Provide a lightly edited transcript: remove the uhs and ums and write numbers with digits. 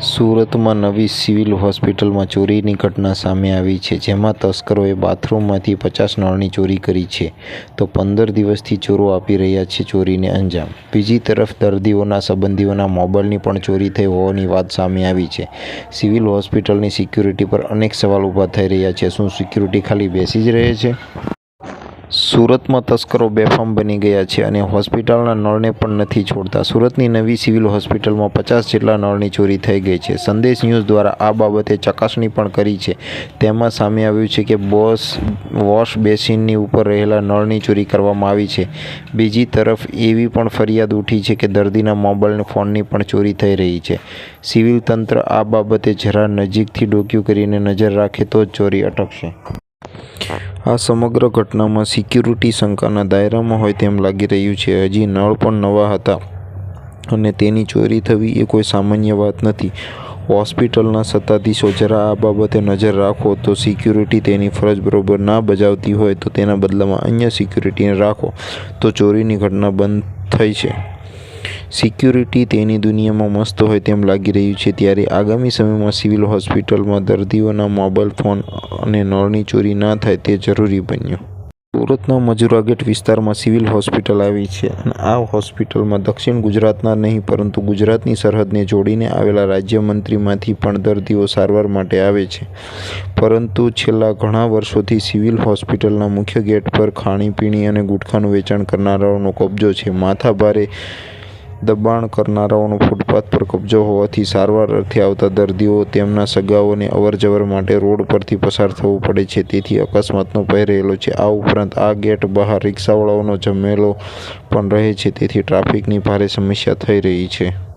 સુરતમાં નવી સિવિલ હોસ્પિટલમાં ચોરીની ઘટના સામે આવી છે, જેમાં તસ્કરોએ બાથરૂમમાંથી 50 નળની ચોરી કરી છે, તો 15 દિવસથી ચોરો આપી રહ્યા છે ચોરીને અંજામ. બીજી તરફ દર્દીઓના સંબંધીઓના મોબાઈલની પણ ચોરી થઈ હોવાની વાત સામે આવી છે. સિવિલ હોસ્પિટલની સિક્યુરિટી પર અનેક સવાલ ઊભા થઈ રહ્યા છે. શું સિક્યુરિટી ખાલી બેસી જ રહે છે? સુરતમાં તસ્કરો બેફામ બની ગયા છે અને હોસ્પિટલના નળને પણ નથી છોડતા. સુરતની નવી સિવિલ હોસ્પિટલમાં 50 જેટલા નળની ચોરી થઈ ગઈ છે. સંદેશ ન્યૂઝ દ્વારા આ બાબતે ચકાસણી પણ કરી છે. તેમાં સામે આવ્યું છે કે વોશ બેસિનની ઉપર રહેલા નળની ચોરી કરવામાં આવી છે. બીજી તરફ એવી પણ ફરિયાદ ઉઠી છે કે દર્દીના મોબાઈલ અને ફોનની પણ ચોરી થઈ રહી છે. સિવિલ તંત્ર આ બાબતે જરા નજીકથી ડોક્યુ કરીને નજર રાખે તો જ ચોરી અટકશે. આ સમગ્ર ઘટનામાં સિક્યુરિટી શંકાના દાયરામાં હોય તેમ લાગી રહ્યું છે. હજી નળ પણ નવા હતા અને તેની ચોરી થવી એ કોઈ સામાન્ય વાત નથી. હોસ્પિટલના સત્તાધીશો જરા આ બાબતે નજર રાખો તો સિક્યુરિટી તેની ફરજ બરોબર ના બજાવતી હોય તો તેના બદલામાં અન્ય સિક્યુરિટીને રાખો તો ચોરીની ઘટના બંધ થઈ છે. સિક્યુરિટી તેની દુનિયામાં મસ્ત હોય તેમ લાગી રહ્યું છે. ત્યારે આગામી સમયમાં સિવિલ હોસ્પિટલમાં દર્દીઓના મોબાઈલ ફોન અને નળની ચોરી ના થાય તે જરૂરી બન્યું. સુરતના મજુરા ગેટ વિસ્તારમાં સિવિલ હોસ્પિટલ આવી છે અને આ હોસ્પિટલમાં દક્ષિણ ગુજરાતના નહીં પરંતુ ગુજરાતની સરહદને જોડીને આવેલા રાજ્યમાંથી પણ દર્દીઓ સારવાર માટે આવે છે. પરંતુ છેલ્લા ઘણા વર્ષોથી સિવિલ હોસ્પિટલના મુખ્ય ગેટ પર ખાણીપીણી અને ગુટખાનું વેચાણ કરનારાઓનો કબજો છે. માથાભારે દબાણ કરનારાઓનો ફૂટપાથ પર કબજો હોવાથી સારવાર અર્થે આવતા દર્દીઓ તેમના સગાઓને અવરજવર માટે રોડ પરથી પસાર થવું પડે છે, તેથી અકસ્માતનો ભય રહેલો છે. આ ઉપરાંત આ ગેટ બહાર રિક્ષાવાળાઓનો જમેલો પણ રહે છે, તેથી ટ્રાફિકની ભારે સમસ્યા થઈ રહી છે.